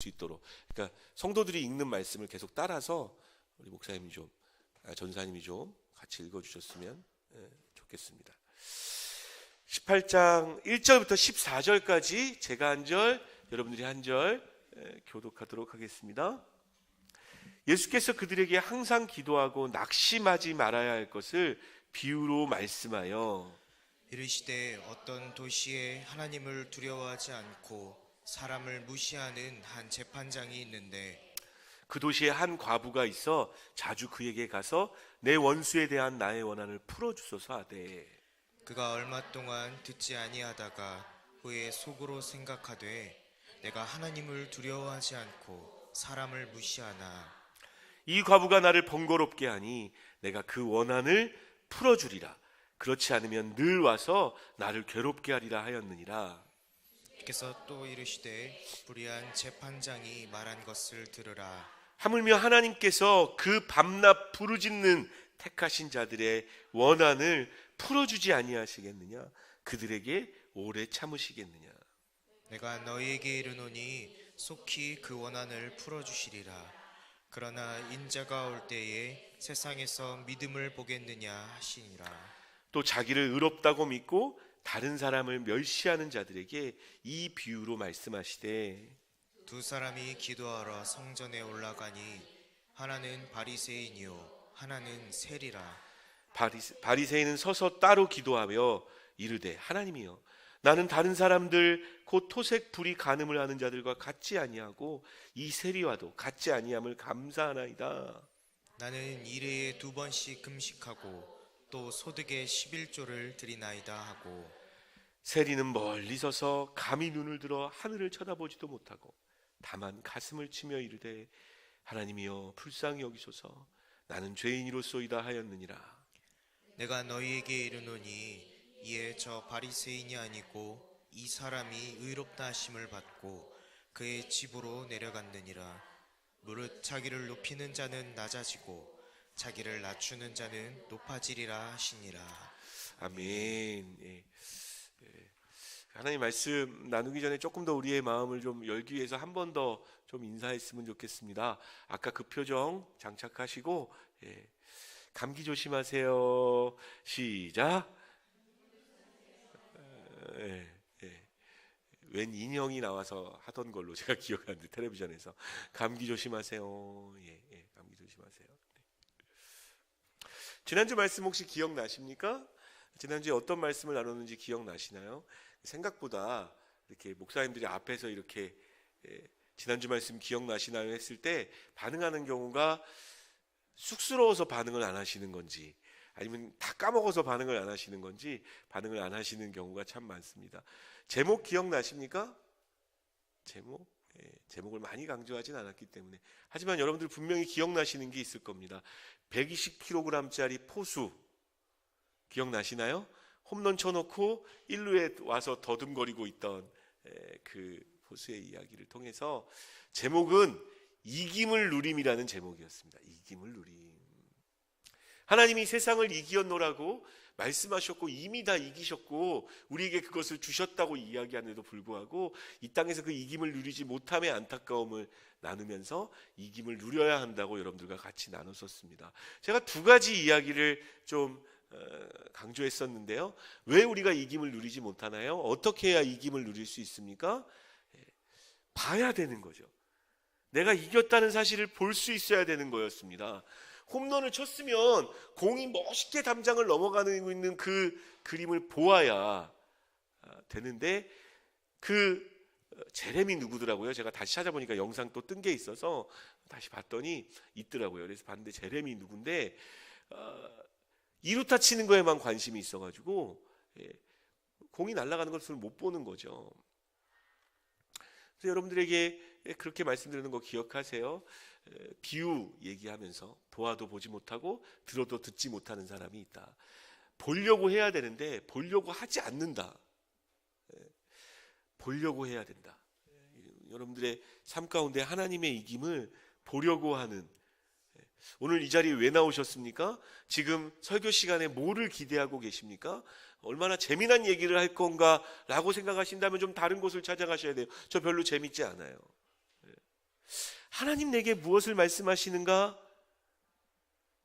수 있도록, 그러니까 성도들이 읽는 말씀을 계속 따라서 우리 목사님이 좀, 전사님이 좀 같이 읽어주셨으면 좋겠습니다. 18장 1절부터 14절까지 제가 한 절, 여러분들이 한 절 교독하도록 하겠습니다. 예수께서 그들에게 항상 기도하고 낙심하지 말아야 할 것을 비유로 말씀하여 이르시되 어떤 도시에 하나님을 두려워하지 않고 사람을 무시하는 한 재판장이 있는데 그 도시에 한 과부가 있어 자주 그에게 가서 내 원수에 대한 나의 원한을 풀어주소서 하되 그가 얼마 동안 듣지 아니하다가 후에 속으로 생각하되 내가 하나님을 두려워하지 않고 사람을 무시하나 이 과부가 나를 번거롭게 하니 내가 그 원한을 풀어주리라. 그렇지 않으면 늘 와서 나를 괴롭게 하리라 하였느니라. 주께서 또 이르시되 불의한 재판장이 말한 것을 들으라. 하물며 하나님께서 그 밤낮 부르짖는 택하신 자들의 원한을 풀어주지 아니하시겠느냐? 그들에게 오래 참으시겠느냐? 내가 너희에게 이르노니 속히 그 원한을 풀어주시리라. 그러나 인자가 올 때에 세상에서 믿음을 보겠느냐 하시니라. 또 자기를 의롭다고 믿고 다른 사람을 멸시하는 자들에게 이 비유로 말씀하시되 두 사람이 기도하러 성전에 올라가니 하나는 바리새인이요 하나는 세리라. 바리새인은 서서 따로 기도하며 이르되 하나님이여 나는 다른 사람들 곧 토색 불이 간음을 하는 자들과 같지 아니하고 이 세리와도 같지 아니함을 감사하나이다. 나는 일회에 2번씩 금식하고 또 소득의 11조를 드리나이다 하고 세리는 멀리 서서 감히 눈을 들어 하늘을 쳐다보지도 못하고 다만 가슴을 치며 이르되 하나님이여 불쌍히 여기소서 나는 죄인이로소이다 하였느니라. 내가 너희에게 이르노니 이에 저 바리새인이 아니고 이 사람이 의롭다 하심을 받고 그의 집으로 내려갔느니라. 무릇 자기를 높이는 자는 낮아지고 자기를 낮추는 자는 높아지리라 하시니라. 아멘. 예. 하나님 말씀 나누기 전에 조금 더 우리의 마음을 좀 열기 위해서 한 번 더 좀 인사했으면 좋겠습니다. 아까 그 표정 장착하시고 감기 조심하세요. 시작. 웬 인형이 나와서 하던 걸로 제가 기억하는데 텔레비전에서 감기 조심하세요. 감기 조심하세요. 지난주 말씀 혹시 기억나십니까? 지난주에 어떤 말씀을 나눴는지 기억나시나요? 생각보다 이렇게 목사님들이 앞에서 이렇게 지난주 말씀 기억나시나요? 했을 때 반응하는 경우가 쑥스러워서 반응을 안 하시는 건지 아니면 다 까먹어서 반응을 안 하시는 건지 반응을 안 하시는 경우가 참 많습니다. 제목 기억나십니까? 제목을 많이 강조하진 않았기 때문에. 하지만 여러분들 분명히 기억나시는 게 있을 겁니다. 120kg짜리 포수 기억나시나요? 홈런 쳐놓고 1루에 와서 더듬거리고 있던 그 포수의 이야기를 통해서 제목은 이김을 누림이라는 제목이었습니다. 이김을 누림. 하나님이 세상을 이기었노라고 말씀하셨고 이미 다 이기셨고 우리에게 그것을 주셨다고 이야기하는데도 불구하고 이 땅에서 그 이김을 누리지 못함의 안타까움을 나누면서 이김을 누려야 한다고 여러분들과 같이 나눴었습니다. 제가 두 가지 이야기를 좀 강조했었는데요. 왜 우리가 이김을 누리지 못하나요? 어떻게 해야 이김을 누릴 수 있습니까? 봐야 되는 거죠. 내가 이겼다는 사실을 볼 수 있어야 되는 거였습니다. 홈런을 쳤으면 공이 멋있게 담장을 넘어가고 있는 그 그림을 보아야 되는데 그 제레미 누구더라고요. 제가 다시 찾아보니까 영상 또 뜬 게 있어서 다시 봤더니 있더라고요. 그래서 봤는데 제레미 누군데 2루타 치는 거에만 관심이 있어가지고 공이 날아가는 것을 못 보는 거죠. 그래서 여러분들에게 그렇게 말씀드리는 거 기억하세요. 비유 얘기하면서 보아도 보지 못하고 들어도 듣지 못하는 사람이 있다. 보려고 해야 되는데 보려고 하지 않는다. 보려고 해야 된다. 여러분들의 삶 가운데 하나님의 이김을 보려고 하는, 오늘 이 자리에 왜 나오셨습니까? 지금 설교 시간에 뭐를 기대하고 계십니까? 얼마나 재미난 얘기를 할 건가 라고 생각하신다면 좀 다른 곳을 찾아가셔야 돼요. 저 별로 재밌지 않아요. 하나님 내게 무엇을 말씀하시는가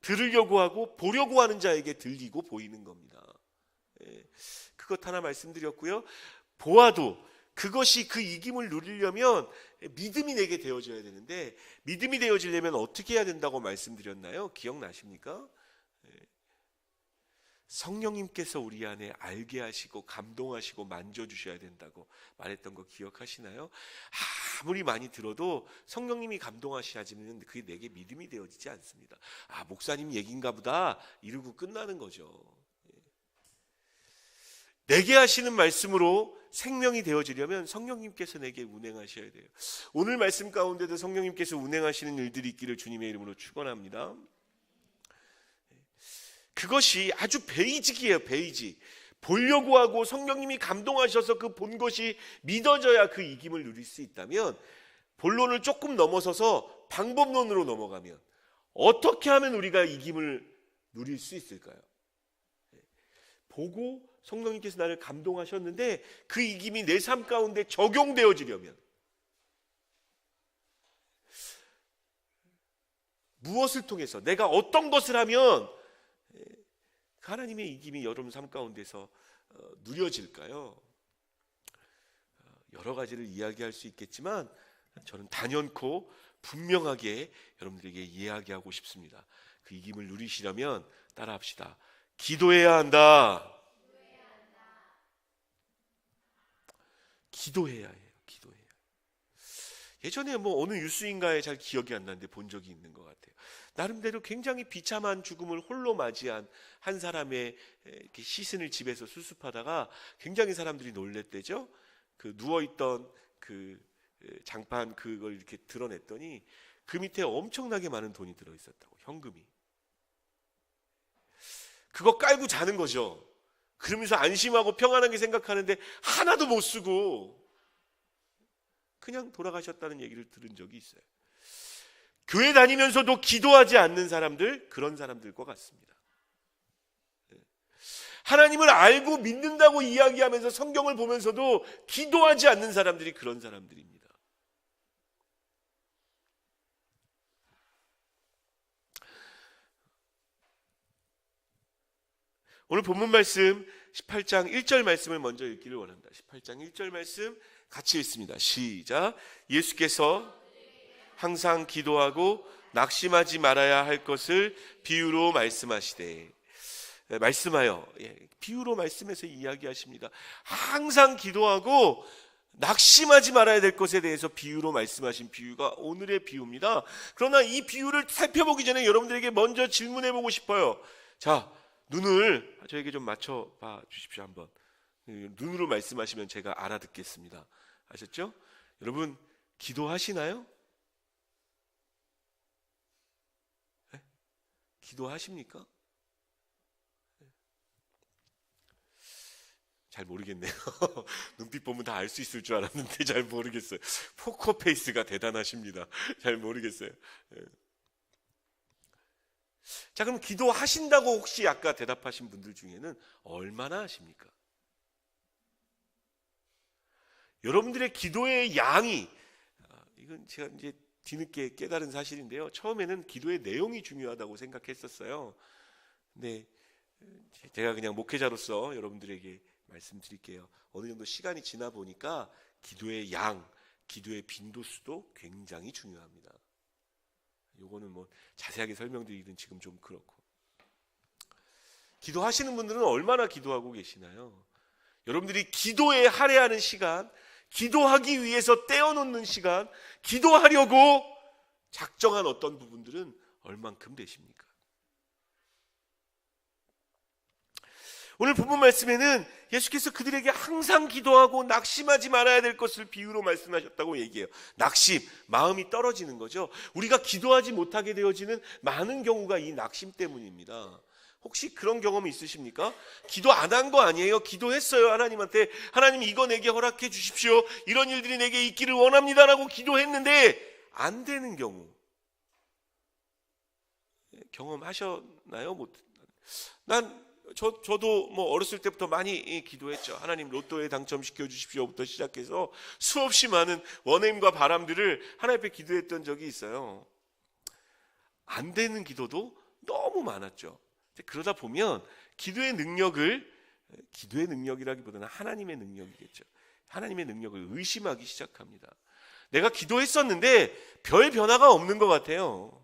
들으려고 하고 보려고 하는 자에게 들리고 보이는 겁니다. 그것 하나 말씀드렸고요. 보아도 그것이 그 이김을 누리려면 믿음이 내게 되어져야 되는데, 믿음이 되어지려면 어떻게 해야 된다고 말씀드렸나요? 기억나십니까? 성령님께서 우리 안에 알게 하시고 감동하시고 만져주셔야 된다고 말했던 거 기억하시나요? 아무리 많이 들어도 성령님이 감동하시지면 그게 내게 믿음이 되어지지 않습니다. 아, 목사님 얘기인가 보다 이러고 끝나는 거죠. 내게 하시는 말씀으로 생명이 되어지려면 성령님께서 내게 운행하셔야 돼요. 오늘 말씀 가운데도 성령님께서 운행하시는 일들이 있기를 주님의 이름으로 축원합니다. 그것이 아주 베이직이에요. 베이직. 보려고 하고 성령님이 감동하셔서 그 본 것이 믿어져야 그 이김을 누릴 수 있다면, 본론을 조금 넘어서서 방법론으로 넘어가면 어떻게 하면 우리가 이김을 누릴 수 있을까요? 보고 성령님께서 나를 감동하셨는데 그 이김이 내 삶 가운데 적용되어지려면 무엇을 통해서, 내가 어떤 것을 하면 하나님의 이김이 여러분 삶 가운데서 누려질까요? 여러 가지를 이야기할 수 있겠지만 저는 단연코 분명하게 여러분들에게 이야기하고 싶습니다. 그 이김을 누리시려면 따라합시다. 기도해야 한다. 기도해야 해요. 기도해야. 예전에 어느 뉴스인가에 잘 기억이 안 나는데 본 적이 있는 것 같아요. 나름대로 굉장히 비참한 죽음을 홀로 맞이한 한 사람의 이렇게 시신을 집에서 수습하다가 굉장히 사람들이 놀랬대죠. 그 누워있던 그 장판 그걸 이렇게 드러냈더니 그 밑에 엄청나게 많은 돈이 들어있었다고, 현금이. 그거 깔고 자는 거죠. 그러면서 안심하고 평안하게 생각하는데 하나도 못 쓰고 그냥 돌아가셨다는 얘기를 들은 적이 있어요. 교회 다니면서도 기도하지 않는 사람들, 그런 사람들과 같습니다. 하나님을 알고 믿는다고 이야기하면서 성경을 보면서도 기도하지 않는 사람들이 그런 사람들입니다. 오늘 본문 말씀 18장 1절 말씀을 먼저 읽기를 원합니다. 18장 1절 말씀 같이 읽습니다. 시작. 예수께서 항상 기도하고 낙심하지 말아야 할 것을 비유로 말씀하시되. 말씀하여, 비유로 말씀해서 이야기하십니다. 항상 기도하고 낙심하지 말아야 될 것에 대해서 비유로 말씀하신 비유가 오늘의 비유입니다. 그러나 이 비유를 살펴보기 전에 여러분들에게 먼저 질문해보고 싶어요. 자, 눈을 저에게 좀 맞춰봐 주십시오. 한번 눈으로 말씀하시면 제가 알아듣겠습니다. 아셨죠? 여러분 기도하시나요? 네? 기도하십니까? 잘 모르겠네요. 눈빛 보면 다 알 수 있을 줄 알았는데 잘 모르겠어요. 포커페이스가 대단하십니다. 잘 모르겠어요. 자, 그럼 기도하신다고 혹시 아까 대답하신 분들 중에는 얼마나 하십니까? 여러분들의 기도의 양이, 이건 제가 이제 뒤늦게 깨달은 사실인데요. 처음에는 기도의 내용이 중요하다고 생각했었어요. 근데 제가 그냥 목회자로서 여러분들에게 말씀드릴게요. 어느 정도 시간이 지나 보니까 기도의 양, 기도의 빈도수도 굉장히 중요합니다. 요거는 자세하게 설명드리기는 지금 좀 그렇고. 기도하시는 분들은 얼마나 기도하고 계시나요? 여러분들이 기도에 할애하는 시간, 기도하기 위해서 떼어놓는 시간, 기도하려고 작정한 어떤 부분들은 얼만큼 되십니까? 오늘 본문 말씀에는 예수께서 그들에게 항상 기도하고 낙심하지 말아야 될 것을 비유로 말씀하셨다고 얘기해요. 낙심, 마음이 떨어지는 거죠. 우리가 기도하지 못하게 되어지는 많은 경우가 이 낙심 때문입니다. 혹시 그런 경험이 있으십니까? 기도 안 한 거 아니에요? 기도했어요. 하나님한테. 하나님 이거 내게 허락해 주십시오. 이런 일들이 내게 있기를 원합니다라고 기도했는데 안 되는 경우 경험하셨나요? 난 저도 뭐 어렸을 때부터 많이 기도했죠. 하나님 로또에 당첨시켜 주십시오부터 시작해서 수없이 많은 원해임과 바람들을 하나님 앞에 기도했던 적이 있어요. 안 되는 기도도 너무 많았죠. 그러다 보면 기도의 능력이라기보다는 하나님의 능력이겠죠. 하나님의 능력을 의심하기 시작합니다. 내가 기도했었는데 별 변화가 없는 것 같아요.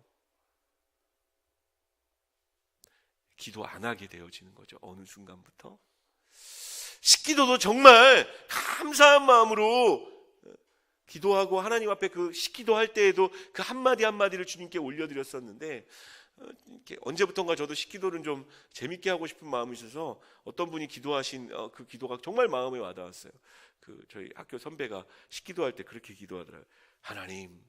기도 안 하게 되어지는 거죠. 어느 순간부터. 식기도도 정말 감사한 마음으로 기도하고 하나님 앞에 그 식기도할 때에도 그 한마디 한마디를 주님께 올려드렸었는데, 이렇게 언제부턴가 저도 식기도를 좀 재밌게 하고 싶은 마음이 있어서 어떤 분이 기도하신 그 기도가 정말 마음에 와닿았어요. 그 저희 학교 선배가 식기도할 때 그렇게 기도하더라고요. 하나님,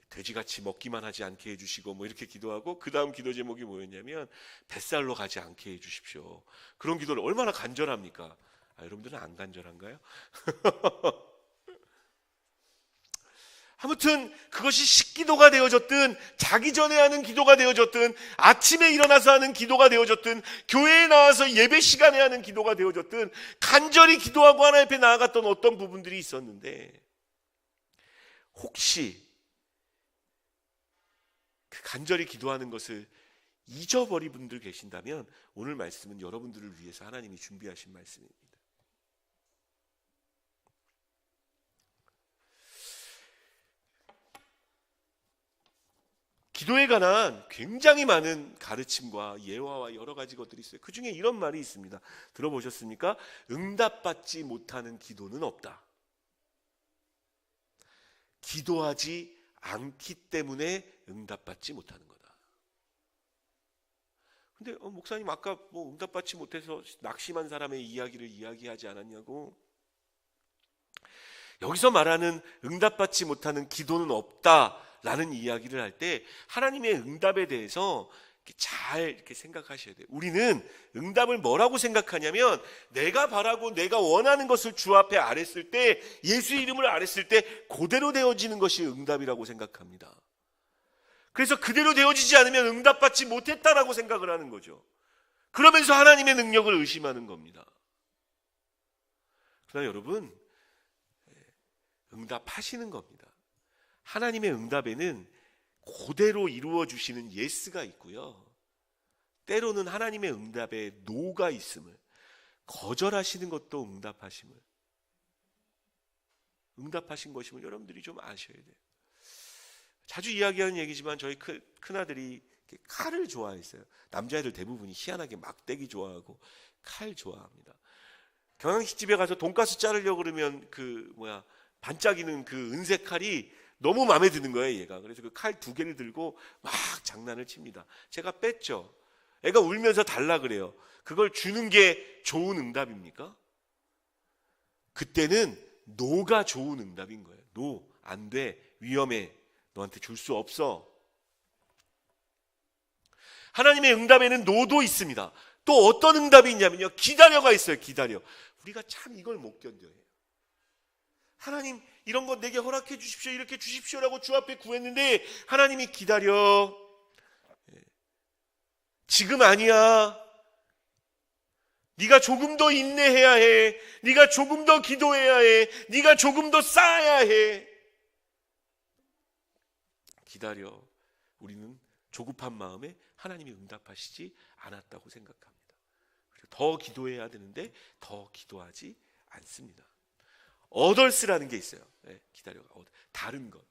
돼지같이 먹기만 하지 않게 해주시고 뭐 이렇게 기도하고, 그 다음 기도 제목이 뭐였냐면 뱃살로 가지 않게 해주십시오. 그런 기도를 얼마나 간절합니까? 여러분들은 안 간절한가요? 아무튼 그것이 식기도가 되어졌든 자기 전에 하는 기도가 되어졌든 아침에 일어나서 하는 기도가 되어졌든 교회에 나와서 예배 시간에 하는 기도가 되어졌든 간절히 기도하고 하나님 앞에 나아갔던 어떤 부분들이 있었는데, 혹시 그 간절히 기도하는 것을 잊어버린 분들 계신다면 오늘 말씀은 여러분들을 위해서 하나님이 준비하신 말씀입니다. 기도에 관한 굉장히 많은 가르침과 예화와 여러 가지 것들이 있어요. 그 중에 이런 말이 있습니다. 들어보셨습니까? 응답받지 못하는 기도는 없다. 기도하지 않기 때문에 응답받지 못하는 거다. 근데 목사님 아까 뭐 응답받지 못해서 낙심한 사람의 이야기를 이야기하지 않았냐고. 여기서 말하는 응답받지 못하는 기도는 없다라는 이야기를 할 때 하나님의 응답에 대해서 잘 이렇게 생각하셔야 돼요. 우리는 응답을 뭐라고 생각하냐면, 내가 바라고 내가 원하는 것을 주 앞에 아랬을 때, 예수의 이름을 아랬을 때 그대로 되어지는 것이 응답이라고 생각합니다. 그래서 그대로 되어지지 않으면 응답받지 못했다라고 생각을 하는 거죠. 그러면서 하나님의 능력을 의심하는 겁니다. 그러나 여러분, 응답하시는 겁니다. 하나님의 응답에는 그대로 이루어 주시는 예스가 있고요, 때로는 하나님의 응답에 노가 있음을, 거절하시는 것도 응답하신 것임을 여러분들이 좀 아셔야 돼요. 자주 이야기하는 얘기지만 저희 큰아들이 칼을 좋아했어요. 남자애들 대부분이 희한하게 막대기 좋아하고 칼 좋아합니다. 경양식집에 가서 돈가스 자르려고 그러면 반짝이는 그 은색 칼이 너무 마음에 드는 거예요, 얘가. 그래서 그 칼 2개를 들고 막 장난을 칩니다. 제가 뺐죠. 애가 울면서 달라 그래요. 그걸 주는 게 좋은 응답입니까? 그때는 노가 좋은 응답인 거예요. 노, 안 돼, 위험해, 너한테 줄 수 없어. 하나님의 응답에는 노도 있습니다. 또 어떤 응답이 있냐면요, 기다려가 있어요. 기다려. 우리가 참 이걸 못 견뎌요. 하나님, 이런 거 내게 허락해 주십시오, 이렇게 주십시오라고 주 앞에 구했는데 하나님이 기다려. 지금 아니야. 네가 조금 더 인내해야 해. 네가 조금 더 기도해야 해. 네가 조금 더 쌓아야 해. 기다려. 우리는 조급한 마음에 하나님이 응답하시지 않았다고 생각합니다. 그리고 더 기도해야 되는데 더 기도하지 않습니다. 어덜스라는 게 있어요. 기다려. 다른 것.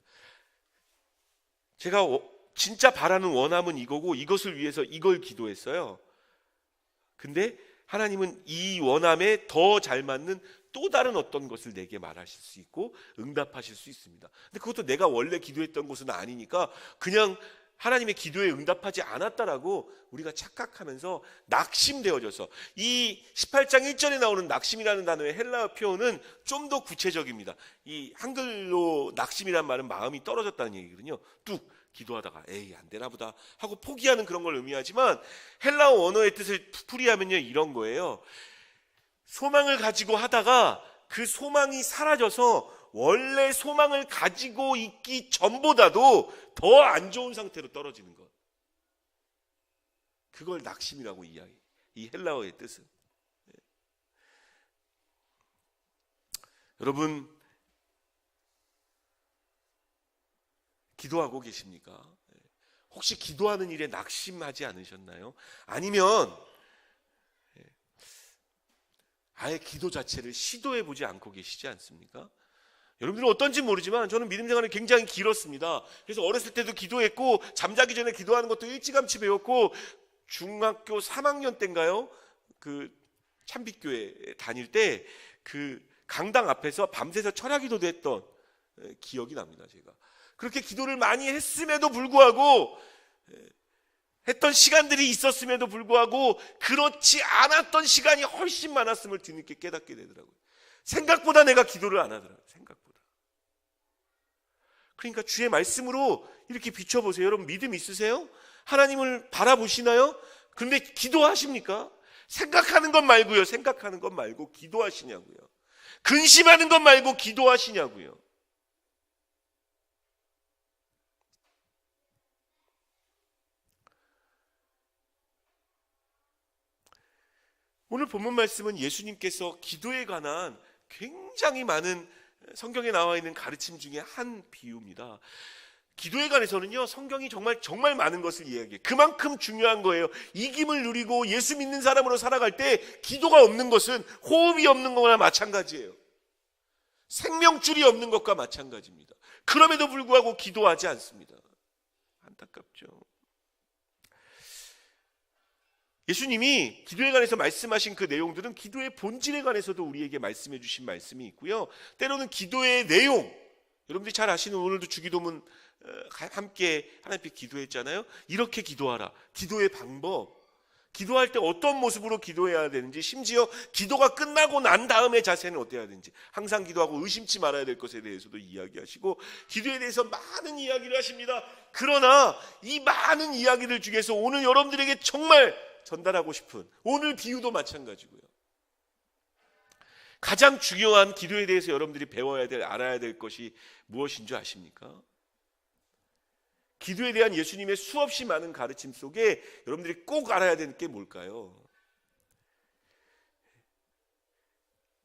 제가 진짜 바라는 원함은 이거고 이것을 위해서 이걸 기도했어요. 근데 하나님은 이 원함에 더 잘 맞는 또 다른 어떤 것을 내게 말하실 수 있고 응답하실 수 있습니다. 근데 그것도 내가 원래 기도했던 것은 아니니까 그냥 하나님의 기도에 응답하지 않았다라고 우리가 착각하면서 낙심되어져서, 이 18장 1절에 나오는 낙심이라는 단어의 헬라어 표현은 좀 더 구체적입니다. 이 한글로 낙심이라는 말은 마음이 떨어졌다는 얘기거든요. 뚝 기도하다가 에이 안 되나 보다 하고 포기하는 그런 걸 의미하지만, 헬라어 원어의 뜻을 풀이하면요 이런 거예요. 소망을 가지고 하다가 그 소망이 사라져서 원래 소망을 가지고 있기 전보다도 더 안 좋은 상태로 떨어지는 것. 그걸 낙심이라고 이야기. 이 헬라어의 뜻은. 여러분 기도하고 계십니까? 혹시 기도하는 일에 낙심하지 않으셨나요? 아니면 아예 기도 자체를 시도해 보지 않고 계시지 않습니까? 여러분들은 어떤지 모르지만 저는 믿음 생활이 굉장히 길었습니다. 그래서 어렸을 때도 기도했고 잠자기 전에 기도하는 것도 일찌감치 배웠고 중학교 3학년 때인가요? 그 참빛교회 다닐 때 그 강당 앞에서 밤새서 철야기도도 했던 기억이 납니다. 제가 그렇게 기도를 많이 했음에도 불구하고 했던 시간들이 있었음에도 불구하고 그렇지 않았던 시간이 훨씬 많았음을 뒤늦게 깨닫게 되더라고요. 생각보다 내가 기도를 안 하더라고요. 생각보다. 그러니까 주의 말씀으로 이렇게 비춰보세요. 여러분 믿음 있으세요? 하나님을 바라보시나요? 그런데 기도하십니까? 생각하는 것 말고요. 생각하는 것 말고 기도하시냐고요. 근심하는 것 말고 기도하시냐고요. 오늘 본문 말씀은 예수님께서 기도에 관한 굉장히 많은 성경에 나와 있는 가르침 중에 한 비유입니다. 기도에 관해서는요, 성경이 정말 많은 것을 이야기해요. 그만큼 중요한 거예요. 이김을 누리고 예수 믿는 사람으로 살아갈 때 기도가 없는 것은 호흡이 없는 거나 마찬가지예요. 생명줄이 없는 것과 마찬가지입니다. 그럼에도 불구하고 기도하지 않습니다. 안타깝죠. 예수님이 기도에 관해서 말씀하신 그 내용들은 기도의 본질에 관해서도 우리에게 말씀해 주신 말씀이 있고요. 때로는 기도의 내용, 여러분들이 잘 아시는 오늘도 주기도문 함께 하나님께 기도했잖아요. 이렇게 기도하라. 기도의 방법, 기도할 때 어떤 모습으로 기도해야 되는지, 심지어 기도가 끝나고 난 다음의 자세는 어때야 되는지, 항상 기도하고 의심치 말아야 될 것에 대해서도 이야기하시고 기도에 대해서 많은 이야기를 하십니다. 그러나 이 많은 이야기들 중에서 오늘 여러분들에게 정말 전달하고 싶은 오늘 비유도 마찬가지고요. 가장 중요한 기도에 대해서 여러분들이 배워야 될, 알아야 될 것이 무엇인 줄 아십니까? 기도에 대한 예수님의 수없이 많은 가르침 속에 여러분들이 꼭 알아야 되는 게 뭘까요?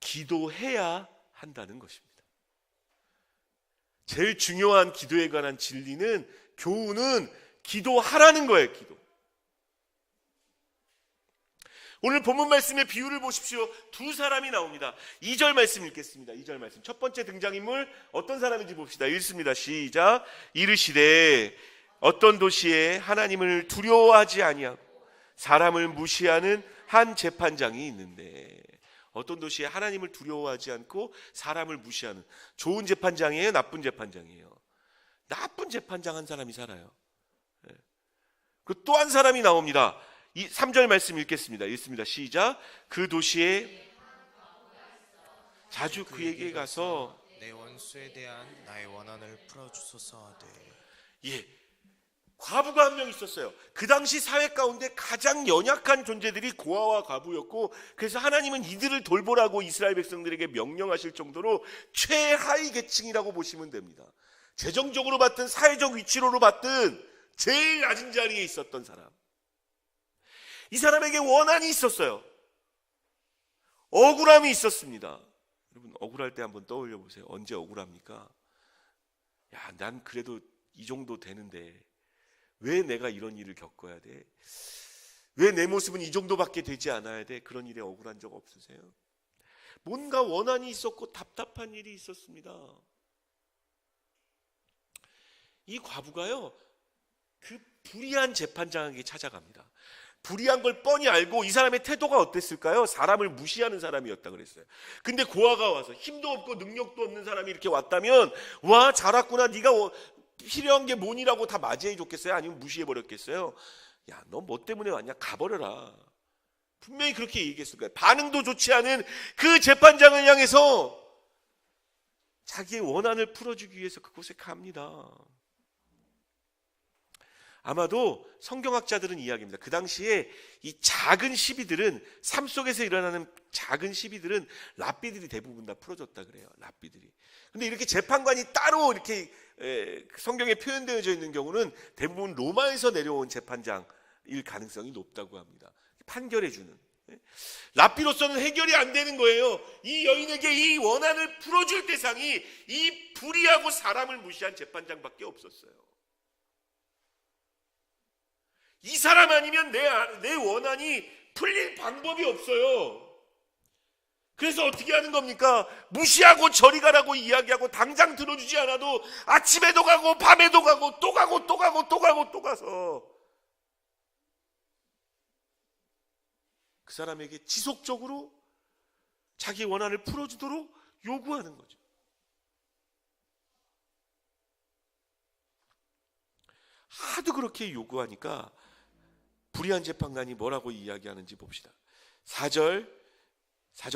기도해야 한다는 것입니다. 제일 중요한 기도에 관한 진리는, 교훈은 기도하라는 거예요. 기도. 오늘 본문 말씀의 비유를 보십시오. 두 사람이 나옵니다. 2절 말씀 읽겠습니다. 2절 말씀. 첫 번째 등장인물 어떤 사람인지 봅시다. 읽습니다. 시작. 이르시되 어떤 도시에 하나님을 두려워하지 아니하고 사람을 무시하는 한 재판장이 있는데, 어떤 도시에 하나님을 두려워하지 않고 사람을 무시하는, 좋은 재판장이에요? 나쁜 재판장이에요? 나쁜 재판장 한 사람이 살아요. 그 또 한 사람이 나옵니다. 3절 말씀 읽겠습니다. 읽습니다. 시작. 그 도시에 자주 그에게 가서 내 원수에 대한 나의 원한을 풀어주소서 하되. 과부가 한 명 있었어요. 그 당시 사회 가운데 가장 연약한 존재들이 고아와 과부였고, 그래서 하나님은 이들을 돌보라고 이스라엘 백성들에게 명령하실 정도로 최하위 계층이라고 보시면 됩니다. 재정적으로 봤든 사회적 위치로로 봤든 제일 낮은 자리에 있었던 사람. 이 사람에게 원한이 있었어요. 억울함이 있었습니다. 여러분, 억울할 때 한번 떠올려 보세요. 언제 억울합니까? 야, 난 그래도 이 정도 되는데 왜 내가 이런 일을 겪어야 돼? 왜 내 모습은 이 정도밖에 되지 않아야 돼? 그런 일에 억울한 적 없으세요? 뭔가 원한이 있었고 답답한 일이 있었습니다. 이 과부가요, 그 불의한 재판장에게 찾아갑니다. 불의한 걸 뻔히 알고, 이 사람의 태도가 어땠을까요? 사람을 무시하는 사람이었다 그랬어요. 근데 고아가 와서, 힘도 없고 능력도 없는 사람이 이렇게 왔다면, 와, 잘 왔구나, 네가 필요한 게 뭐니라고 다 맞이해 줬겠어요? 아니면 무시해 버렸겠어요? 야, 너 뭐 때문에 왔냐? 가버려라. 분명히 그렇게 얘기했을 거예요. 반응도 좋지 않은 그 재판장을 향해서 자기의 원한을 풀어주기 위해서 그곳에 갑니다. 아마도 성경학자들은 이야기합니다. 그 당시에 이 작은 시비들은, 삶 속에서 일어나는 작은 시비들은 랍비들이 대부분 다 풀어줬다 그래요. 랍비들이. 근데 이렇게 재판관이 따로 이렇게 성경에 표현되어져 있는 경우는 대부분 로마에서 내려온 재판장, 가능성이 높다고 합니다. 판결해 주는. 랍비로서는 해결이 안 되는 거예요. 이 여인에게 이 원한을 풀어줄 대상이 이 불의하고 사람을 무시한 재판장밖에 없었어요. 이 사람 아니면 내 원한이 풀릴 방법이 없어요. 그래서 어떻게 하는 겁니까? 무시하고 저리 가라고 이야기하고 당장 들어주지 않아도 아침에도 가고 밤에도 가고 또 가고 또 가고 또 가고 또 가서 그 사람에게 지속적으로 자기 원한을 풀어주도록 요구하는 거죠. 하도 그렇게 요구하니까 불의한 재판관이 뭐라고 이야기하는지 봅시다. 4절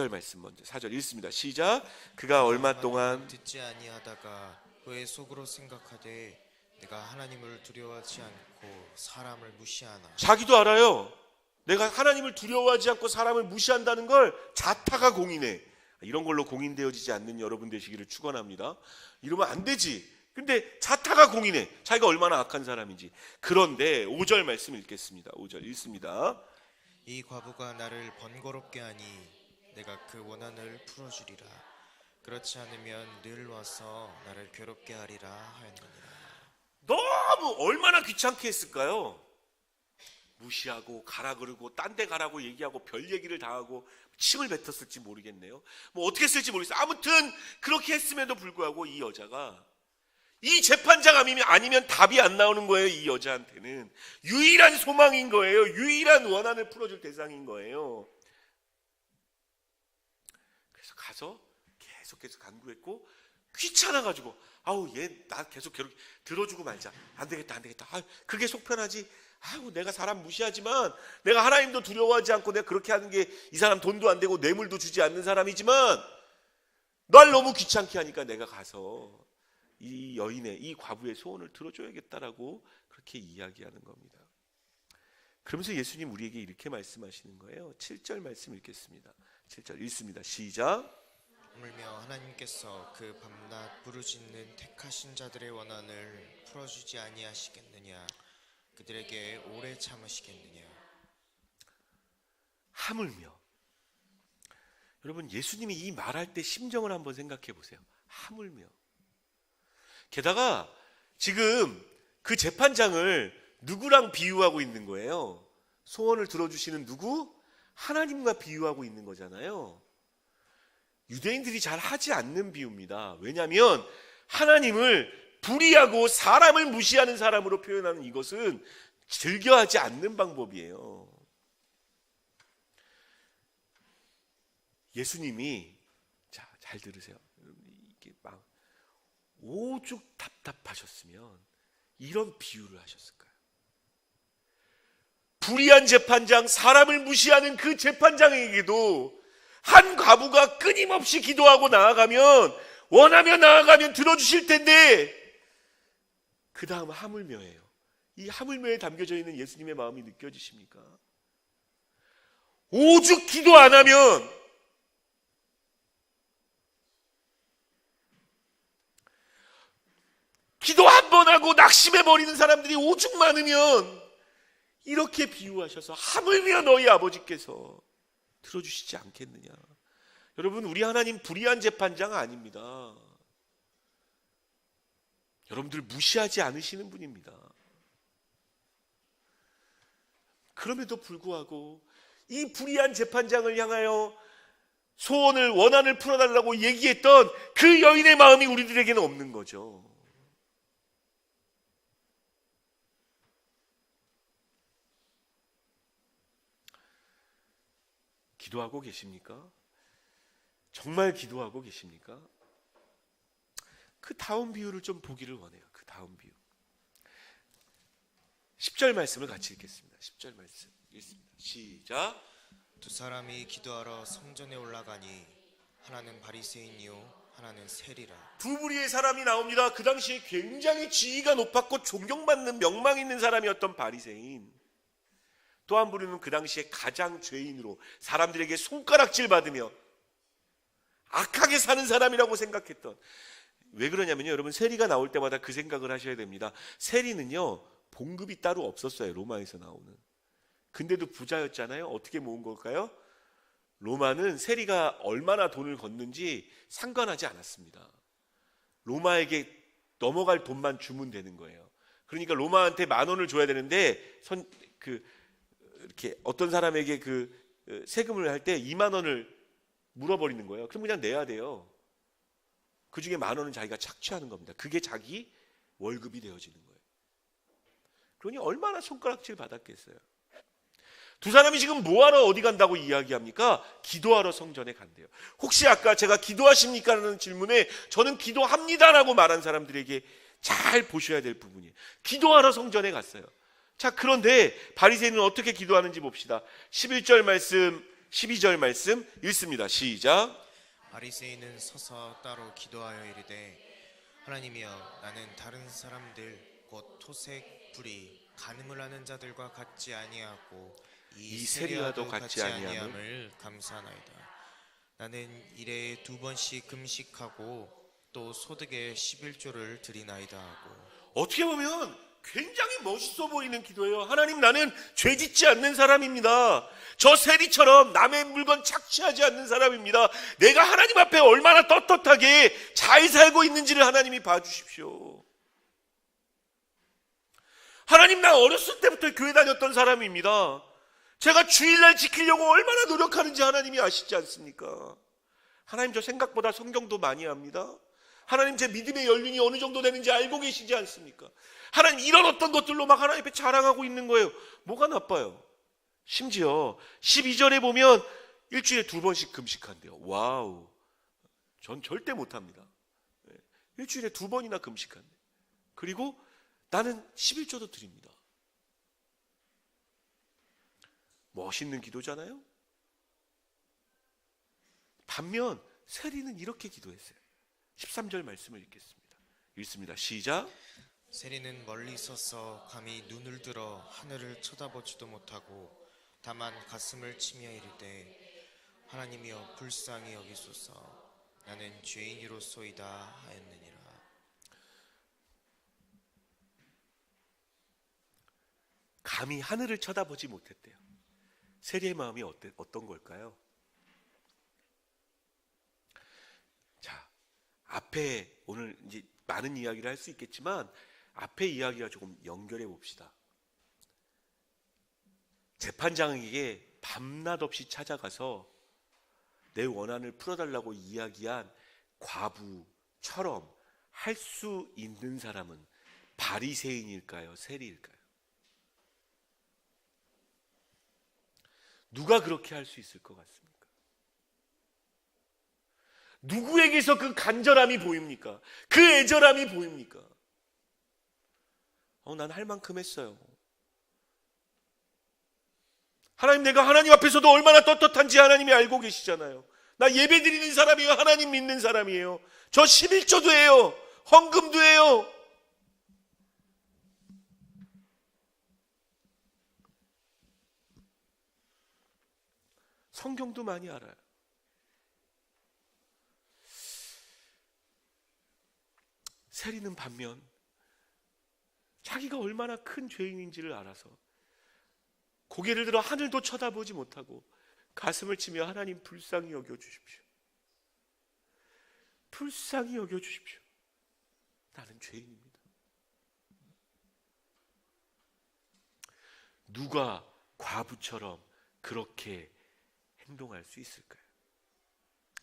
말씀 먼저. 4절 읽습니다. 시작. 그가 얼마 동안 듣지 아니하다가 그의 속으로 생각하되 내가 하나님을 두려워하지 않고 사람을 무시하나. 자기도 알아요. 내가 하나님을 두려워하지 않고 사람을 무시한다는 걸 자타가 공인해. 이런 걸로 공인되어지지 않는 여러분 되시기를 축원합니다. 이러면 안 되지. 근데 자타가 공인해. 자기가 얼마나 악한 사람인지. 그런데 5절 말씀 읽겠습니다. 5절 읽습니다. 이 과부가 나를 번거롭게 하니 내가 그 원한을 풀어주리라. 그렇지 않으면 늘 와서 나를 괴롭게 하리라 하였느니라. 너무 얼마나 귀찮게 했을까요? 무시하고 가라 그러고 딴 데 가라고 얘기하고 별 얘기를 다 하고 침을 뱉었을지 모르겠네요. 뭐 어떻게 했을지 모르겠어요. 아무튼 그렇게 했음에도 불구하고 이 여자가 이 재판장 아니면 답이 안 나오는 거예요. 이 여자한테는 유일한 소망인 거예요. 유일한 원한을 풀어줄 대상인 거예요. 그래서 가서 계속해서 간구했고 귀찮아가지고 아우 얘 나 계속 들어주고 말자. 안 되겠다. 그게 속 편하지. 아우 내가 사람 무시하지만 내가 하나님도 두려워하지 않고 내가 그렇게 하는 게 이 사람 돈도 안 되고 뇌물도 주지 않는 사람이지만 날 너무 귀찮게 하니까 내가 가서 이 여인의 이 과부의 소원을 들어줘야겠다라고 그렇게 이야기하는 겁니다. 그러면서 예수님 우리에게 이렇게 말씀하시는 거예요. 7절 말씀 읽겠습니다. 7절 읽습니다. 시작. 하물며 하나님께서 그 밤낮 부르짖는 택하신 자들의 원한을 풀어주지 아니하시겠느냐. 그들에게 오래 참으시겠느냐. 하물며. 여러분 예수님이 이 말할 때 심정을 한번 생각해 보세요. 하물며. 게다가 지금 그 재판장을 누구랑 비유하고 있는 거예요? 소원을 들어주시는 누구? 하나님과 비유하고 있는 거잖아요. 유대인들이 잘 하지 않는 비유입니다. 왜냐하면 하나님을 불의하고 사람을 무시하는 사람으로 표현하는 이것은 즐겨하지 않는 방법이에요. 예수님이 자, 잘 들으세요. 이게 막 오죽 답답하셨으면 이런 비유를 하셨을까요? 불의한 재판장, 사람을 무시하는 그 재판장에게도 한 과부가 끊임없이 기도하고 원하며 나아가면 들어주실 텐데 그 다음 하물며예요. 이 하물며에 담겨져 있는 예수님의 마음이 느껴지십니까? 오죽 기도 안 하면 기도 한 번 하고 낙심해버리는 사람들이 오죽 많으면 이렇게 비유하셔서 하물며 너희 아버지께서 들어주시지 않겠느냐. 여러분 우리 하나님 불의한 재판장 아닙니다. 여러분들 무시하지 않으시는 분입니다. 그럼에도 불구하고 이 불의한 재판장을 향하여 원한을 풀어달라고 얘기했던 그 여인의 마음이 우리들에게는 없는 거죠. 기도하고 계십니까? 정말 기도하고 계십니까? 그 다음 비유를 좀 보기를 원해요. 그 다음 비유. 10절 말씀을 같이 읽겠습니다. 10절 말씀 읽습니다. 시작. 두 사람이 기도하러 성전에 올라가니 하나는 바리새인이요 하나는 세리라. 두 부류의 사람이 나옵니다. 그 당시에 굉장히 지위가 높았고 존경받는 명망 있는 사람이었던 바리새인. 또 한 부류는 그 당시에 가장 죄인으로 사람들에게 손가락질 받으며 악하게 사는 사람이라고 생각했던. 왜 그러냐면요, 여러분 세리가 나올 때마다 그 생각을 하셔야 됩니다. 세리는요 봉급이 따로 없었어요. 로마에서 나오는 근데도 부자였잖아요. 어떻게 모은 걸까요? 로마는 세리가 얼마나 돈을 걷는지 상관하지 않았습니다. 로마에게 넘어갈 돈만 주면 되는 거예요. 그러니까 로마한테 10,000원을 줘야 되는데 이렇게 어떤 사람에게 세금을 할 때 20,000원을 물어버리는 거예요. 그럼 그냥 내야 돼요. 그 중에 10,000원은 자기가 착취하는 겁니다. 그게 자기 월급이 되어지는 거예요. 그러니 얼마나 손가락질 받았겠어요. 두 사람이 지금 뭐하러 어디 간다고 이야기합니까? 기도하러 성전에 간대요. 혹시 아까 제가 기도하십니까? 라는 질문에 저는 기도합니다라고 말한 사람들에게 잘 보셔야 될 부분이에요. 기도하러 성전에 갔어요. 자, 그런데 바리새인은 어떻게 기도하는지 봅시다. 11절 말씀, 12절 말씀 읽습니다. 시작. 바리새인은 서서 따로 기도하여 이르되 하나님이여 나는 다른 사람들 곧 토색, 불의, 간음을 하는 자들과 같지 아니하고 이 세리와도 같지 아니함을 감사하나이다. 나는 일에 2번씩 금식하고 또 소득의 11조를 드리나이다 하고. 어떻게 보면 굉장히 멋있어 보이는 기도예요. 하나님, 나는 죄 짓지 않는 사람입니다. 저 세리처럼 남의 물건 착취하지 않는 사람입니다. 내가 하나님 앞에 얼마나 떳떳하게 잘 살고 있는지를 하나님이 봐주십시오. 하나님, 나 어렸을 때부터 교회 다녔던 사람입니다. 제가 주일날 지키려고 얼마나 노력하는지 하나님이 아시지 않습니까? 하나님, 저 생각보다 성경도 많이 합니다. 하나님, 제 믿음의 연륜이 어느 정도 되는지 알고 계시지 않습니까? 하나님, 이런 어떤 것들로 막 하나님 앞에 자랑하고 있는 거예요. 뭐가 나빠요? 심지어 12절에 보면 일주일에 2번씩 금식한대요. 와우, 전 절대 못합니다. 일주일에 2번이나 금식한대. 그리고 나는 11조도 드립니다. 멋있는 기도잖아요. 반면 세리는 이렇게 기도했어요. 13절 말씀을 읽습니다. 시작. 세리는 멀리 서서 감히 눈을 들어 하늘을 쳐다보지도 못하고 다만 가슴을 치며 이르되 하나님이여 불쌍히 여기소서 나는 죄인이로소이다 하였느니라. 감히 하늘을 쳐다보지 못했대요. 세리의 마음이 어떤 걸까요? 자, 앞에 오늘 이제 많은 이야기를 할 수 있겠지만 앞에 이야기와 조금 연결해 봅시다. 재판장에게 밤낮 없이 찾아가서 내 원한을 풀어달라고 이야기한 과부처럼 할 수 있는 사람은 바리새인일까요? 세리일까요? 누가 그렇게 할 수 있을 것 같습니까? 누구에게서 그 간절함이 보입니까? 그 애절함이 보입니까? 난 할 만큼 했어요. 하나님, 내가 하나님 앞에서도 얼마나 떳떳한지 하나님이 알고 계시잖아요. 나 예배 드리는 사람이에요. 하나님 믿는 사람이에요. 저 11조도 해요. 헌금도 해요. 성경도 많이 알아요. 세리는 반면 자기가 얼마나 큰 죄인인지를 알아서 고개를 들어 하늘도 쳐다보지 못하고 가슴을 치며 하나님 불쌍히 여겨주십시오. 불쌍히 여겨주십시오. 나는 죄인입니다. 누가 과부처럼 그렇게 행동할 수 있을까요?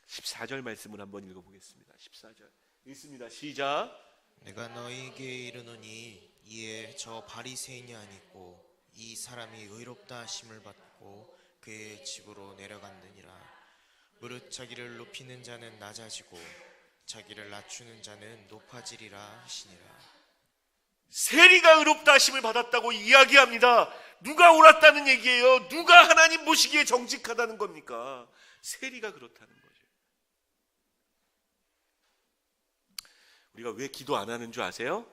14절 말씀을 한번 읽어보겠습니다. 14절 읽습니다. 시작. 내가 너희에게 이르노니 이에 저 바리새인이 아니고 이 사람이 의롭다 하심을 받고 그의 집으로 내려갔느니라. 무릇 자기를 높이는 자는 낮아지고 자기를 낮추는 자는 높아지리라 하시니라. 세리가 의롭다 하심을 받았다고 이야기합니다. 누가 옳았다는 얘기예요? 누가 하나님 보시기에 정직하다는 겁니까? 세리가 그렇다는 거죠. 우리가 왜 기도 안 하는 줄 아세요?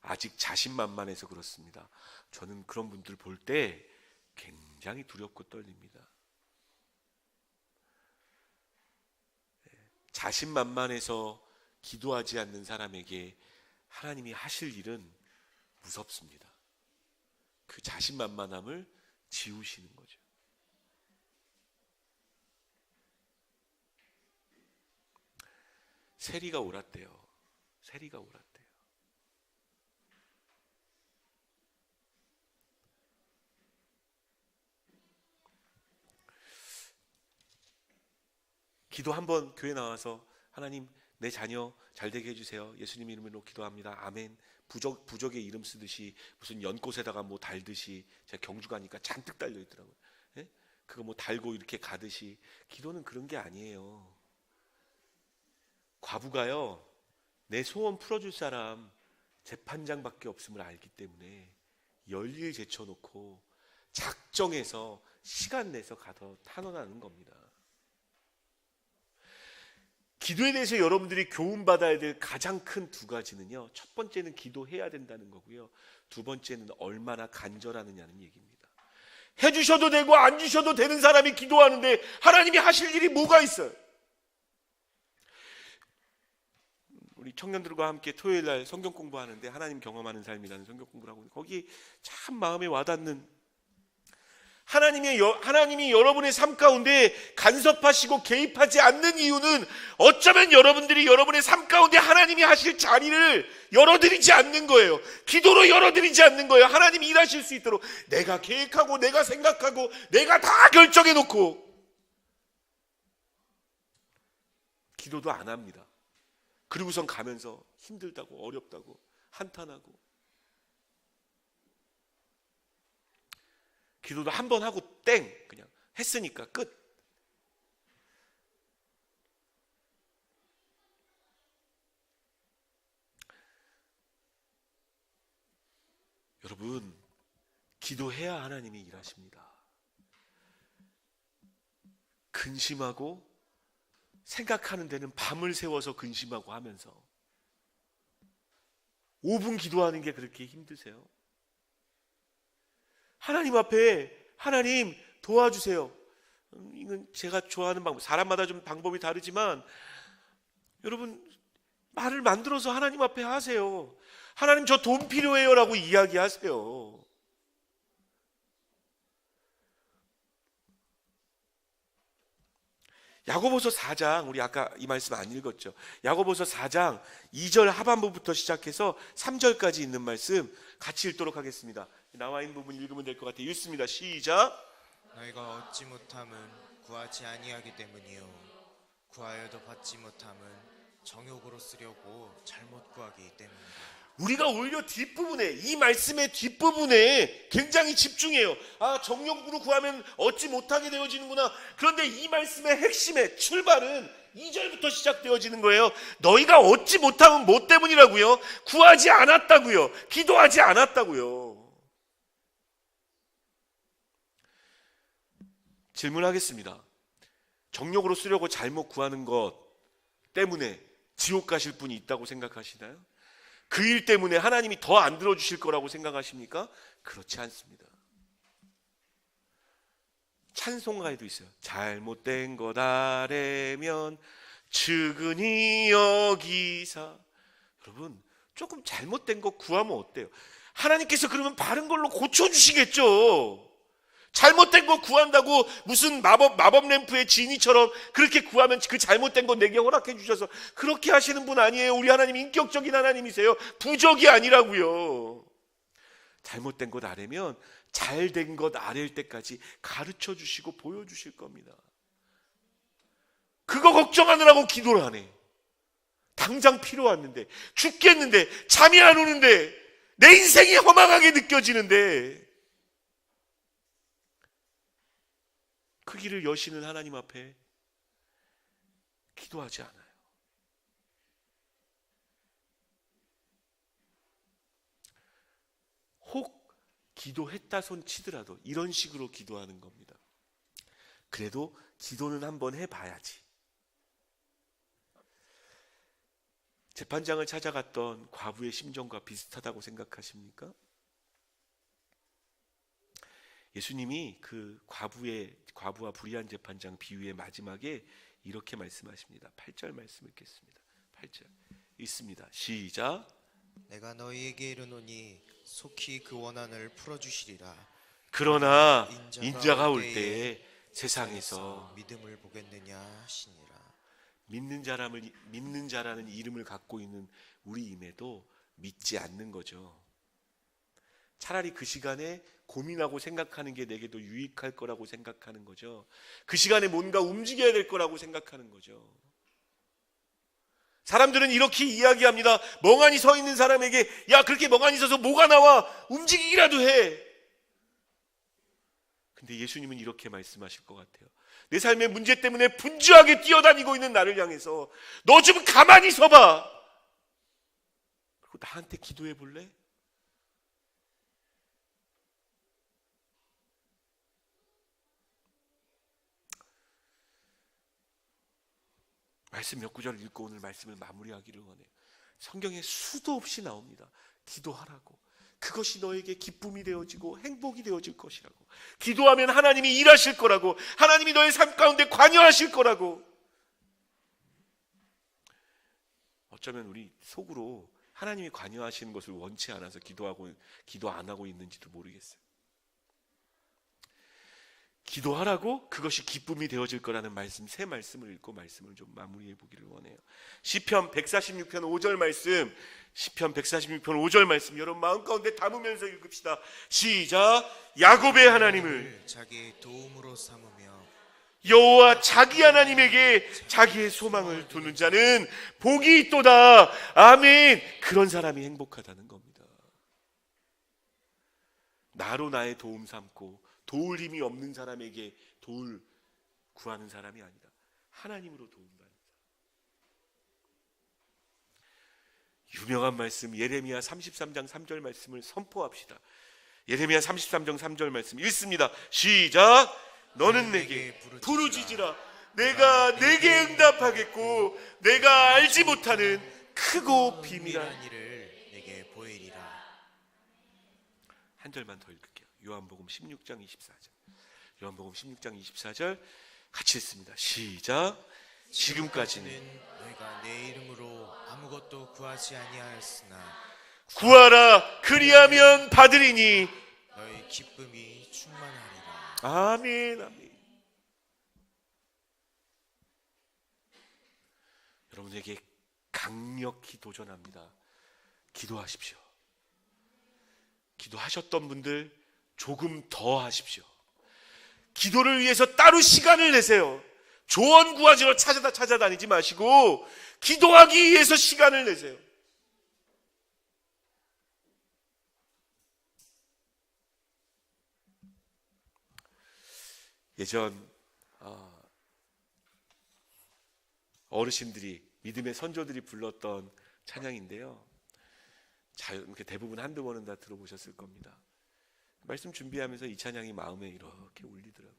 아직 자신만만해서 그렇습니다. 저는 그런 분들 볼 때 굉장히 두렵고 떨립니다. 자신만만해서 기도하지 않는 사람에게 하나님이 하실 일은 무섭습니다. 그 자신만만함을 지우시는 거죠. 세리가 옳았대요. 세리가 옳았대요. 기도 한번 교회 나와서 하나님 내 자녀 잘 되게 해주세요. 예수님 이름으로 기도합니다. 아멘. 부적의 이름 쓰듯이 무슨 연꽃에다가 뭐 달듯이 제가 경주 가니까 잔뜩 달려 있더라고요. 예? 그거 뭐 달고 이렇게 가듯이 기도는 그런 게 아니에요. 과부가요 내 소원 풀어줄 사람 재판장밖에 없음을 알기 때문에 열일 제쳐놓고 작정해서 시간 내서 가서 탄원하는 겁니다. 기도에 대해서 여러분들이 교훈받아야 될 가장 큰 두 가지는요, 첫 번째는 기도해야 된다는 거고요, 두 번째는 얼마나 간절하느냐는 얘기입니다. 해주셔도 되고 안 주셔도 되는 사람이 기도하는데 하나님이 하실 일이 뭐가 있어요? 우리 청년들과 함께 토요일 날 성경 공부하는데 하나님 경험하는 삶이라는 성경 공부를 하고 있는데 거기 참 마음에 와닿는, 하나님이 여러분의 삶 가운데 간섭하시고 개입하지 않는 이유는 어쩌면 여러분들이 여러분의 삶 가운데 하나님이 하실 자리를 열어드리지 않는 거예요. 기도로 열어드리지 않는 거예요. 하나님이 일하실 수 있도록 내가 계획하고 내가 생각하고 내가 다 결정해놓고 기도도 안 합니다. 그리고선 가면서 힘들다고 어렵다고 한탄하고, 기도도 한 번 하고 땡, 그냥 했으니까 끝. 여러분, 기도해야 하나님이 일하십니다. 근심하고 생각하는 데는 밤을 새워서 근심하고 하면서 5분 기도하는 게 그렇게 힘드세요? 하나님 앞에 하나님 도와주세요. 이건 제가 좋아하는 방법, 사람마다 좀 방법이 다르지만 여러분 말을 만들어서 하나님 앞에 하세요. 하나님 저 돈 필요해요 라고 이야기하세요. 야고보서 4장, 우리 아까 이 말씀 안 읽었죠? 야고보서 4장 2절 하반부부터 시작해서 3절까지 있는 말씀 같이 읽도록 하겠습니다. 나와 있는 부분 읽으면 될 것 같아요. 읽습니다. 시작. 너희가 얻지 못함은 구하지 아니하기 때문이요 구하여도 받지 못함은 정욕으로 쓰려고 잘못 구하기 때문이다. 우리가 오히려 뒷부분에, 이 말씀의 뒷부분에 굉장히 집중해요. 아, 정욕으로 구하면 얻지 못하게 되어지는구나. 그런데 이 말씀의 핵심의 출발은 2절부터 시작되어지는 거예요. 너희가 얻지 못하면 뭐 때문이라고요? 구하지 않았다고요. 기도하지 않았다고요. 질문하겠습니다. 정욕으로 쓰려고 잘못 구하는 것 때문에 지옥 가실 분이 있다고 생각하시나요? 그 일 때문에 하나님이 더 안 들어주실 거라고 생각하십니까? 그렇지 않습니다. 찬송가에도 있어요. 잘못된 것 아래면 측은히 여기사. 여러분, 조금 잘못된 거 구하면 어때요? 하나님께서 그러면 바른 걸로 고쳐주시겠죠. 잘못된 거 구한다고 무슨 마법 램프의 지니처럼 그렇게 구하면 그 잘못된 거 내게 허락해 주셔서 그렇게 하시는 분 아니에요. 우리 하나님 인격적인 하나님이세요. 부적이 아니라고요. 잘못된 것 아래면 잘된 것 아래일 때까지 가르쳐 주시고 보여주실 겁니다. 그거 걱정하느라고 기도를 안 해. 당장 필요했는데, 죽겠는데, 잠이 안 오는데, 내 인생이 허망하게 느껴지는데 그 길을 여시는 하나님 앞에 기도하지 않아요. 혹 기도했다 손 치더라도 이런 식으로 기도하는 겁니다. 그래도 기도는 한번 해봐야지. 재판장을 찾아갔던 과부의 심정과 비슷하다고 생각하십니까? 예수님이 그 과부와 불의한 재판장 비유의 마지막에 이렇게 말씀하십니다. 8절 말씀 읽겠습니다. 8절 읽습니다. 시작. 내가 너희에게 이르노니 속히 그 원한을 풀어주시리라. 그러나 인자가 올 때에 세상에서 믿음을 보겠느냐 하시니라. 믿는 자라는 이름을 갖고 있는 우리임에도 믿지 않는 거죠. 차라리 그 시간에 고민하고 생각하는 게 내게 더 유익할 거라고 생각하는 거죠. 그 시간에 뭔가 움직여야 될 거라고 생각하는 거죠. 사람들은 이렇게 이야기합니다. 멍하니 서 있는 사람에게 야, 그렇게 멍하니 서서 뭐가 나와? 움직이기라도 해. 근데 예수님은 이렇게 말씀하실 것 같아요. 내 삶의 문제 때문에 분주하게 뛰어다니고 있는 나를 향해서 너 좀 가만히 서봐. 그리고 나한테 기도해 볼래? 말씀 몇 구절 읽고 오늘 말씀을 마무리하기를 원해요. 성경에 수도 없이 나옵니다. 기도하라고. 그것이 너에게 기쁨이 되어지고 행복이 되어질 것이라고. 기도하면 하나님이 일하실 거라고. 하나님이 너의 삶 가운데 관여하실 거라고. 어쩌면 우리 속으로 하나님이 관여하시는 것을 원치 않아서 기도 안 하고 있는지도 모르겠어요. 기도하라고 그것이 기쁨이 되어질 거라는 말씀, 세 말씀을 읽고 말씀을 좀 마무리해 보기를 원해요. 시편 146편 5절 말씀, 시편 146편 5절 말씀 여러분 마음 가운데 담으면서 읽읍시다. 시작. 야곱의 하나님을 자기의 도움으로 삼으며 여호와 자기 하나님에게 자기의 소망을 두는 자는 복이 있도다. 아멘. 그런 사람이 행복하다는 겁니다. 나로 나의 도움 삼고 도울 힘이 없는 사람에게 도울 구하는 사람이 아니다. 하나님으로 도움받는 사람. 유명한 말씀 예레미야 33장 3절 말씀을 선포합시다. 예레미야 33장 3절 말씀 읽습니다. 시작. 너는 내게 부르짖으라. 내가 내게 응답하겠고 내가 알지 못하는 크고 비밀한 일을 내게 보이리라. 한 절만 더 읽을게요. 요한복음 16장 24절. 요한복음 16장 24절 같이 읽습니다. 시작. 지금까지는 너희가 내 이름으로 아무것도 구하지 아니하였으나 구하라 그리하면 받으리니 너희 기쁨이 충만하리라. 아멘. 아멘. 여러분에게 강력히 도전합니다. 기도하십시오. 기도하셨던 분들 조금 더 하십시오. 기도를 위해서 따로 시간을 내세요. 조언 구하지러 찾아다니지 마시고 기도하기 위해서 시간을 내세요. 예전 어르신들이 믿음의 선조들이 불렀던 찬양인데요. 대부분 한두 번은 다 들어보셨을 겁니다. 말씀 준비하면서 이 찬양이 마음에 이렇게 울리더라고요.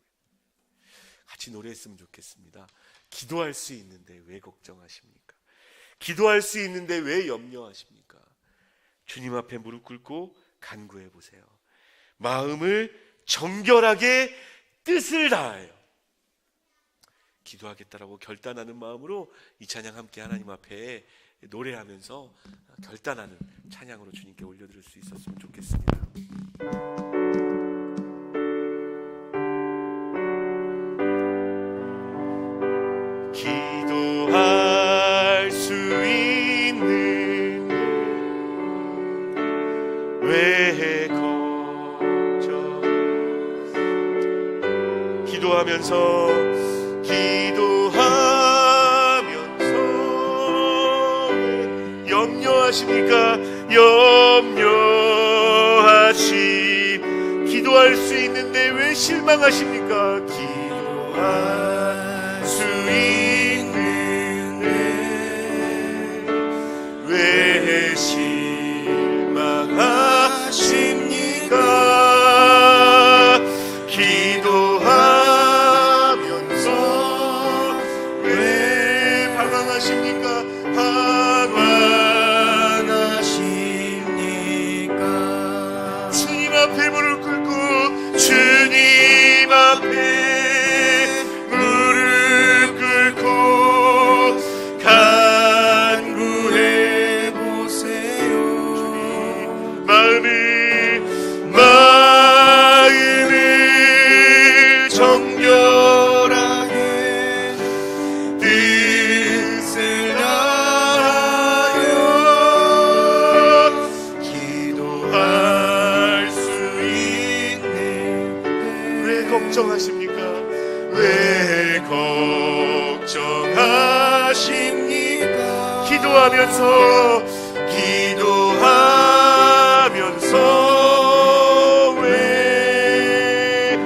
같이 노래했으면 좋겠습니다. 기도할 수 있는데 왜 걱정하십니까? 기도할 수 있는데 왜 염려하십니까? 주님 앞에 무릎 꿇고 간구해 보세요. 마음을 정결하게 뜻을 다하여 기도하겠다라고 결단하는 마음으로 이 찬양 함께 하나님 앞에 노래하면서 결단하는 찬양으로 주님께 올려드릴 수 있었으면 좋겠습니다. 기도할 수 있는 왜 걱정 기도하면서 염려하십니까? 염려하심. 기도할 수 있는데 왜 실망하십니까? 기도할 수 있는데 왜 실망하십니까? 기도하면서 왜 방황하십니까? 주님 앞에 무릎 꿇고 주님 앞에 무릎 꿇고 간구해 보세요. 마음을 정결하게 뜻을 다하여 기도할 수 있네. 왜 걱정하십니까? 왜 걱정하십니까? 기도하면서 왜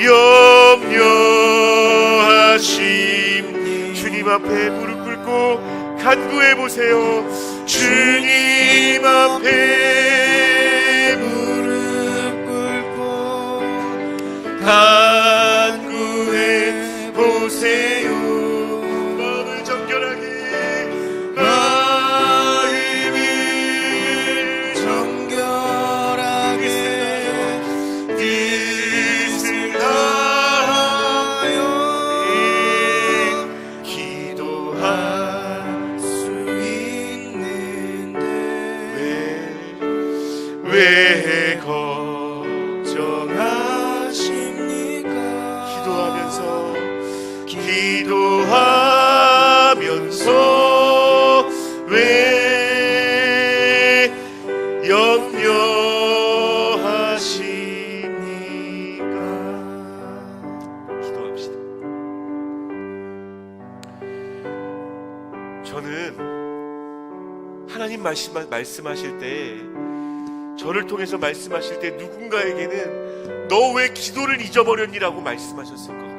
염려하십니까? 주님 앞에 무릎 꿇고 간구해 보세요. 주님 앞에 무릎 꿇고 간구해 보세요. 마음을 정결하게 마음을 정결하게 뜻을 다하여 기도할 수 있는데 왜 걱정하십니까? 기도하면서 왜 염려하십니까? 기도합시다. 저는 하나님 말씀하실 때, 저를 통해서 말씀하실 때 누군가에게는 너 왜 기도를 잊어버렸니라고 말씀하셨을 것 같아요.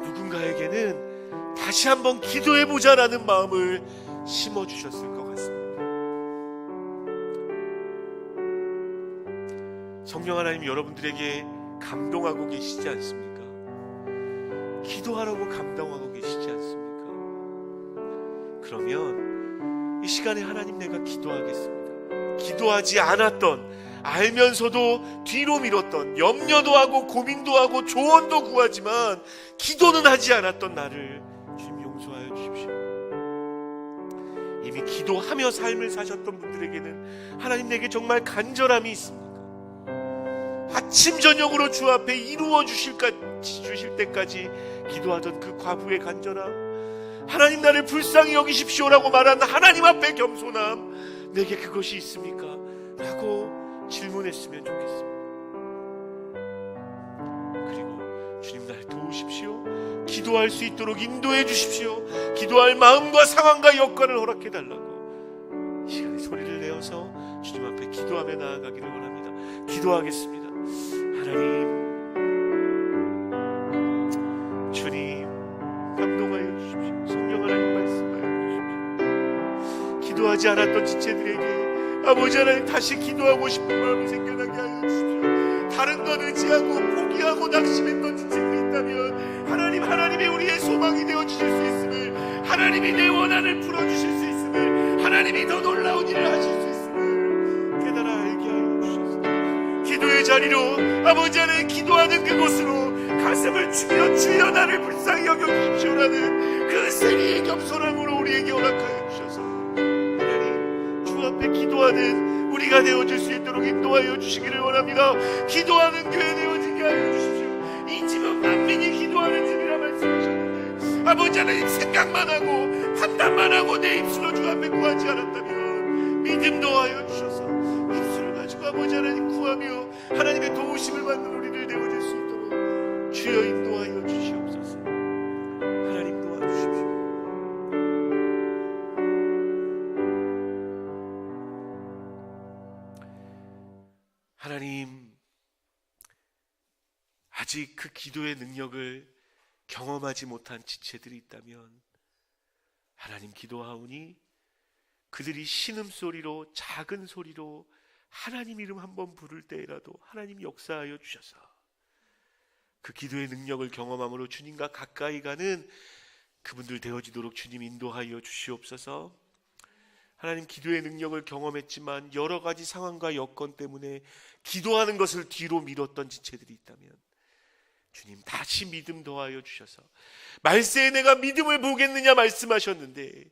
누군가에게는 다시 한번 기도해보자라는 마음을 심어주셨을 것 같습니다. 성령 하나님 여러분들에게 감동하고 계시지 않습니까? 기도하라고 감동하고 계시지 않습니까? 그러면 이 시간에 하나님, 내가 기도하겠습니다. 기도하지 않았던, 알면서도 뒤로 미뤘던, 염려도 하고 고민도 하고 조언도 구하지만 기도는 하지 않았던 나를 주님 용서하여 주십시오. 이미 기도하며 삶을 사셨던 분들에게는 하나님, 내게 정말 간절함이 있습니까? 아침 저녁으로 주 앞에 이루어 주실 때까지 기도하던 그 과부의 간절함, 하나님 나를 불쌍히 여기십시오라고 말한 하나님 앞에 겸손함, 내게 그것이 있습니까? 라고 질문했으면 좋겠습니다. 그리고 주님, 나를 도우십시오. 기도할 수 있도록 인도해 주십시오. 기도할 마음과 상황과 여건을 허락해 달라고 이 시간에 소리를 내어서 주님 앞에 기도하며 나아가기를 원합니다. 기도하겠습니다. 하나님, 주님 감동하여 주십시오. 성령 하나님 말씀하여 주십시오. 기도하지 않았던 지체들에게 아버지 하나님, 다시 기도하고 싶은 마음이 생겨나게 하여 주십시오. 다른 것 의지하고 포기하고 낙심했던 지체들이 있다면 하나님이 우리의 소망이 되어주실 수 있음을, 하나님이 내 원한을 풀어주실 수 있음을, 하나님이 더 놀라운 일을 하실 수 있음을 깨달아 알게 하여 주셔서 기도의 자리로, 아버지 하나님 기도하는 그곳으로 가슴을 치며 주여 나를 불쌍히 여겨주십시오라는 그 세리의 겸손함으로 우리에게 허락하여 주셔서 하나님, 주 앞에 기도하는 우리가 되어줄 수 있도록 인도하여 주시기를 원합니다. 기도하는 교회 되어지게 하여 주십시오. 이 집은 만민이 기도하는 집이라 말씀하셨는데 아버지 하나님, 생각만 하고 판단만 하고 내 입술로 주 앞에 구하지 않았다면 믿음 더하여 주셔서 입술을 가지고 아버지 하나님 구하며 하나님의 도우심을 받는 우리를 되어줄 수 있도록 주여 인도하여 주시옵소서. 하나님 도와주십시오. 하나님, 아직 그 기도의 능력을 경험하지 못한 지체들이 있다면 하나님 기도하오니 그들이 신음소리로, 작은 소리로 하나님 이름 한번 부를 때라도 하나님 역사하여 주셔서 그 기도의 능력을 경험함으로 주님과 가까이 가는 그분들 되어지도록 주님 인도하여 주시옵소서. 하나님, 기도의 능력을 경험했지만 여러 가지 상황과 여건 때문에 기도하는 것을 뒤로 미뤘던 지체들이 있다면 주님 다시 믿음 더하여 주셔서 말세에 내가 믿음을 보겠느냐 말씀하셨는데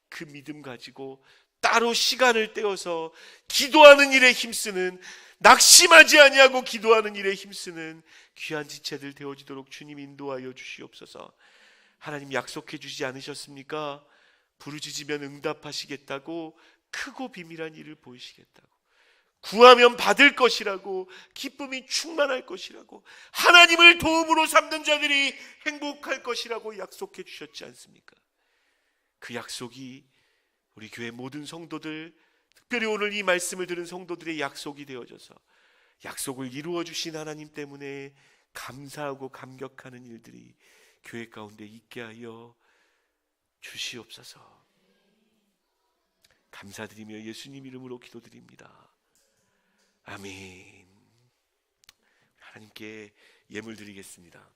그 믿음 가지고 따로 시간을 떼어서 기도하는 일에 힘쓰는 낙심하지 아니하고 기도하는 일에 힘쓰는 귀한 지체들 되어지도록 주님 인도하여 주시옵소서. 하나님 약속해 주시지 않으셨습니까? 부르짖으면 응답하시겠다고, 크고 비밀한 일을 보이시겠다고, 구하면 받을 것이라고, 기쁨이 충만할 것이라고, 하나님을 도움으로 삼는 자들이 행복할 것이라고 약속해 주셨지 않습니까? 그 약속이 우리 교회 모든 성도들, 특별히 오늘 이 말씀을 들은 성도들의 약속이 되어져서 약속을 이루어 주신 하나님 때문에 감사하고 감격하는 일들이 교회 가운데 있게 하여 주시옵소서. 감사드리며 예수님 이름으로 기도드립니다. 아멘. 하나님께 예물 드리겠습니다.